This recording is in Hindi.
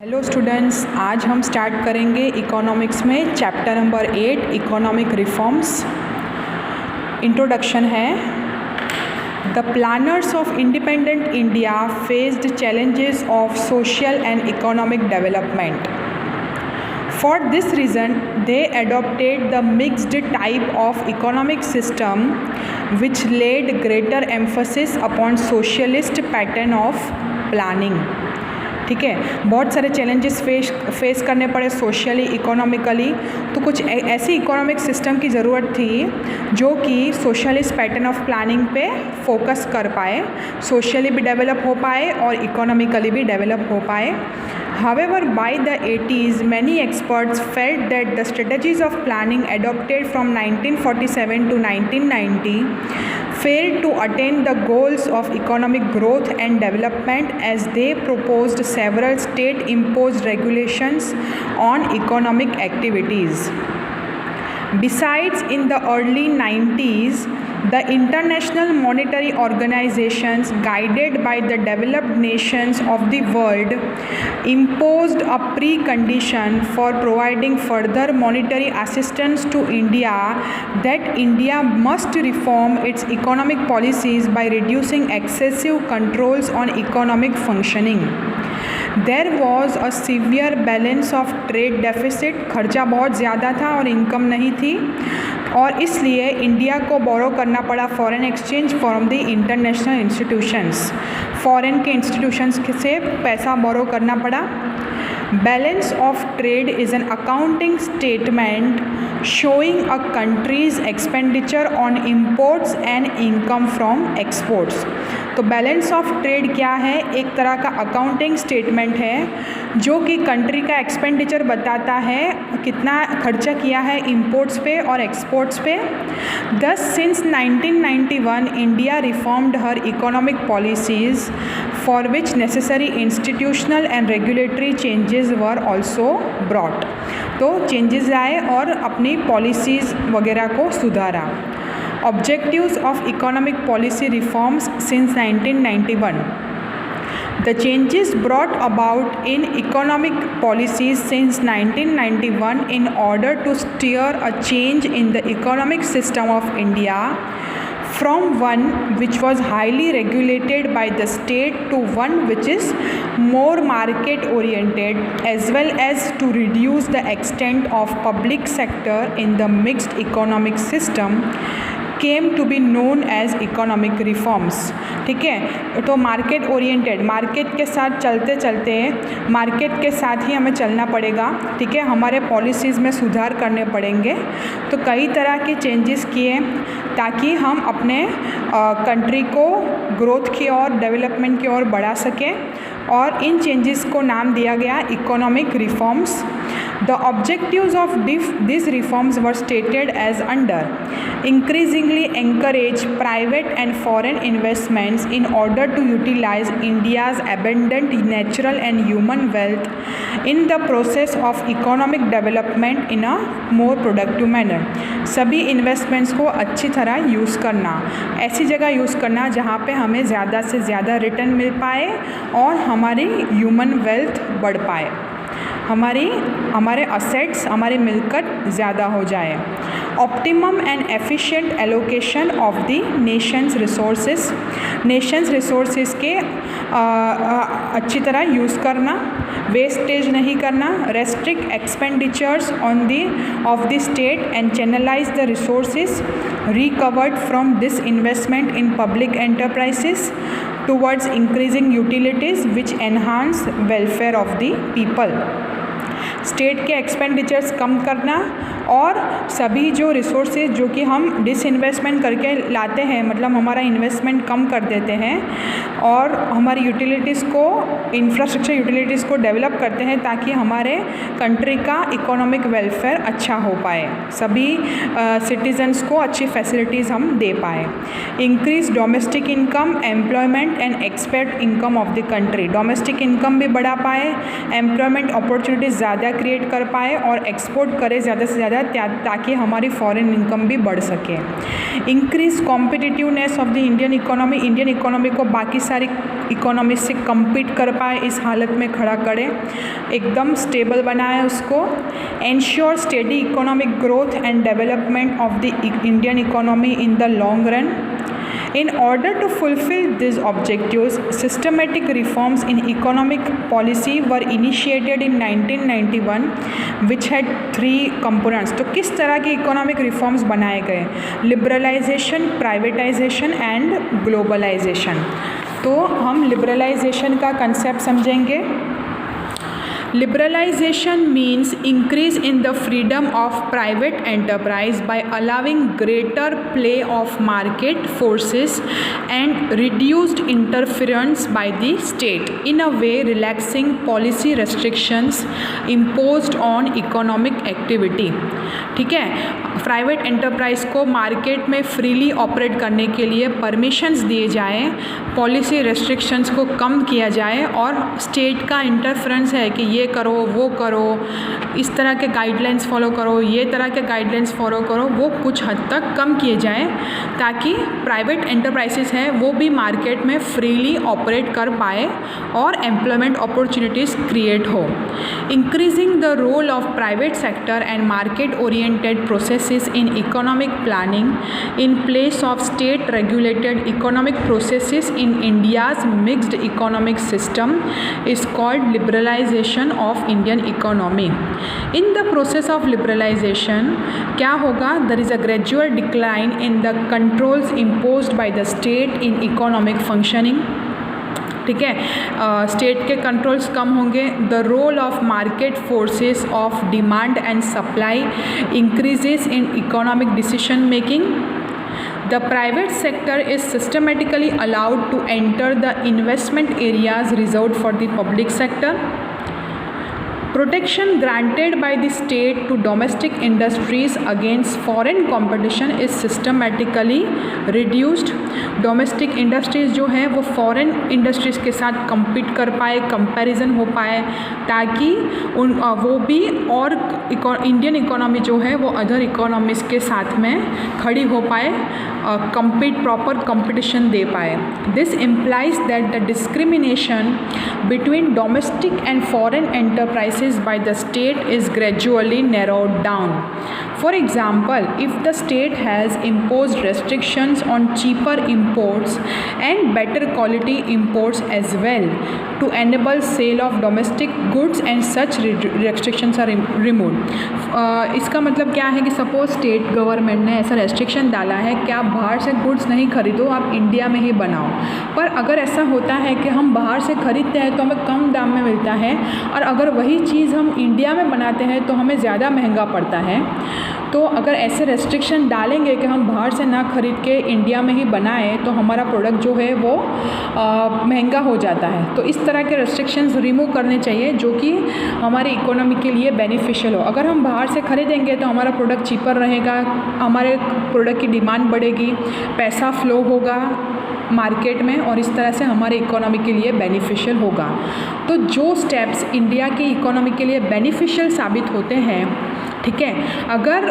हेलो स्टूडेंट्स, आज हम स्टार्ट करेंगे इकोनॉमिक्स में chapter number 8 economic reforms. Introduction है। The planners of independent India faced challenges of social and economic development. For this reason, they adopted the mixed type of economic system which laid greater emphasis upon socialist pattern of planning. ठीक है, बहुत सारे चैलेंजेस फेस करने पड़े सोशली इकोनॉमिकली, तो कुछ ऐसी इकोनॉमिक सिस्टम की ज़रूरत थी जो कि सोशलिस्ट पैटर्न ऑफ प्लानिंग पे फोकस कर पाए, सोशली भी डेवलप हो पाए और इकोनॉमिकली भी डेवलप हो पाए. However, by the 80s, many experts felt that the strategies of planning adopted from 1947 to 1990 failed to attain the goals of economic growth and development as they proposed several state-imposed regulations on economic activities. Besides, in the early 90s, the international monetary organizations, guided by the developed nations of the world, imposed a precondition for providing further monetary assistance to India that India must reform its economic policies by reducing excessive controls on economic functioning. There was a severe balance of trade deficit, खर्चा बहुत ज़्यादा था और इनकम नहीं थी, और इसलिए इंडिया को बोरो करना पड़ा foreign exchange from the international institutions. Foreign के इंस्टीट्यूशंस से पैसा बोरो करना पड़ा. Balance of trade is an accounting statement showing a country's expenditure on imports and income from exports. तो बैलेंस ऑफ ट्रेड क्या है? एक तरह का अकाउंटिंग स्टेटमेंट है जो कि कंट्री का एक्सपेंडिचर बताता है कितना खर्चा किया है इंपोर्ट्स पे और एक्सपोर्ट्स पे. Thus, since 1991, India reformed her economic policies for which necessary institutional and regulatory changes were also brought. तो चेंजेस आए और अपनी पॉलिसीज़ वगैरह को सुधारा. Objectives of economic policy reforms since 1991. The changes brought about in economic policies since 1991 in order to steer a change in the economic system of India from one which was highly regulated by the state to one which is more market oriented, as well as to reduce the extent of public sector in the mixed economic system, came to be known as economic reforms. ठीक है, तो मार्केट ओरिएंटेड, मार्केट के साथ चलते चलते मार्केट के साथ ही हमें चलना पड़ेगा. ठीक है, हमारे पॉलिसीज़ में सुधार करने पड़ेंगे. तो कई तरह के चेंजेस किए ताकि हम अपने कंट्री को ग्रोथ की ओर, डेवलपमेंट की ओर बढ़ा सकें, और इन चेंजेस को नाम दिया गया economic reforms. The objectives of these reforms were stated as under: increasingly encourage private and foreign investments in order to utilize India's abundant natural and human wealth in the process of economic development in a more productive manner. सभी इन्वेस्टमेंट्स को अच्छी तरह यूज़ करना, ऐसी जगह यूज़ करना जहाँ पे हमें ज़्यादा से ज़्यादा रिटर्न मिल पाए और हमारी ह्यूमन वेल्थ बढ़ पाए, हमारे असेट्स, हमारी मिलकत ज़्यादा हो जाए. Optimum and efficient allocation of the nation's resources के अच्छी तरह यूज़ करना, वेस्टेज नहीं करना. Restrict expenditures of the state and channelise the resources recovered from this investment in public enterprises towards increasing utilities which enhance welfare of the people. State के एक्सपेंडिचर्स कम करना और सभी जो रिसोर्सेज जो कि हम डिसइन्वेस्टमेंट करके लाते हैं, मतलब हमारा इन्वेस्टमेंट कम कर देते हैं और हमारी यूटिलिटीज़ को, इंफ्रास्ट्रक्चर यूटिलिटीज़ को डेवलप करते हैं ताकि हमारे कंट्री का इकोनॉमिक वेलफेयर अच्छा हो पाए, सभी सिटीजन्स को अच्छी फैसिलिटीज़ हम दे पाए. Increase domestic income, employment and expect income of the country. Domestic income भी बढ़ा पाए, एम्प्लॉयमेंट अपॉर्चुनिटीज़ ज़्यादा क्रिएट कर पाए और एक्सपोर्ट करें ज़्यादा से ज़्यादा ज़्यादा ताकि हमारी फॉरेन इनकम भी बढ़ सके। Increase competitiveness of the Indian economy को बाकी सारी इकोनॉमी से compete कर पाए, इस हालत में खड़ा करे, एकदम स्टेबल बनाए उसको। Ensure steady economic growth and development of the Indian economy in the long run. In order to fulfill these objectives, systematic reforms in economic policy were initiated in 1991, which had 3 components. तो किस तरह के इकोनॉमिक रिफॉर्म्स बनाए गए? Liberalisation, privatisation and globalisation. तो हम लिबरलाइजेशन का कंसेप्ट समझेंगे। Liberalization means increase in the freedom of private enterprise by allowing greater play of market forces and reduced interference by the state, in a way relaxing policy restrictions imposed on economic activity। ठीक है, प्राइवेट एंटरप्राइज को मार्केट में फ्रीली ऑपरेट करने के लिए परमिशंस दिए जाए, पॉलिसी रेस्ट्रिक्शंस को कम किया जाए और स्टेट का इंटरफेरेंस है कि ये करो, वो करो, इस तरह के गाइडलाइंस फॉलो करो, ये तरह के गाइडलाइंस फॉलो करो, वो कुछ हद तक कम किए जाए ताकि प्राइवेट एंटरप्राइजेस हैं वो भी मार्केट में फ्रीली ऑपरेट कर पाए और एम्प्लॉयमेंट अपॉर्चुनिटीज़ क्रिएट हो। Increasing the role of private sector and market oriented processes in economic planning in place of state regulated economic processes in India's mixed economic system is called liberalization of Indian economy। In the process of liberalization क्या होगा? There is a gradual decline in the controls imposed by the state in economic functioning। ठीक है, स्टेट के कंट्रोल्स कम होंगे। The role of market forces of demand and supply increases in economic decision making. The private sector is systematically allowed to enter the investment areas reserved for the public sector. Protection granted by the state to domestic industries against foreign competition is systematically reduced। Domestic industries जो हैं वो फॉरेन इंडस्ट्रीज़ के साथ compete कर पाए, कंपैरिजन हो पाए, ताकि वो भी और इंडियन इकोनॉमी जो है वो अदर इकोनॉमीज़ के साथ में खड़ी हो पाए, प्रॉपर कंपटीशन दे पाए। This implies that the discrimination between domestic and foreign enterprises by the state is gradually narrowed down। For example, if the state has imposed restrictions on cheaper imports and better quality imports as well to enable sale of domestic goods and such restrictions are removed। इसका मतलब क्या है कि सपोज स्टेट गवर्नमेंट ने ऐसा रेस्ट्रिक्शन डाला है कि आप बाहर से गुड्स नहीं खरीदो, आप इंडिया में ही बनाओ। पर अगर ऐसा होता है कि हम बाहर से खरीदते हैं तो हमें कम दाम में मिलता है, और अगर वही चीज़ हम इंडिया में बनाते हैं तो हमें ज़्यादा महंगा पड़ता है। तो अगर ऐसे रेस्ट्रिक्शन डालेंगे कि हम बाहर से ना खरीद के इंडिया में ही बनाएं तो हमारा प्रोडक्ट जो है वो महंगा हो जाता है। तो इस तरह के रेस्ट्रिक्शंस रिमूव करने चाहिए जो कि हमारी इकोनॉमी के लिए बेनिफिशियल हो। अगर हम बाहर से खरीदेंगे तो हमारा प्रोडक्ट चीपर रहेगा, हमारे प्रोडक्ट की डिमांड बढ़ेगी, पैसा फ्लो होगा मार्केट में, और इस तरह से हमारे इकोनॉमी के लिए बेनिफिशियल होगा। तो जो स्टेप्स इंडिया की इकोनॉमी के लिए बेनिफिशियल साबित होते हैं, ठीक है, अगर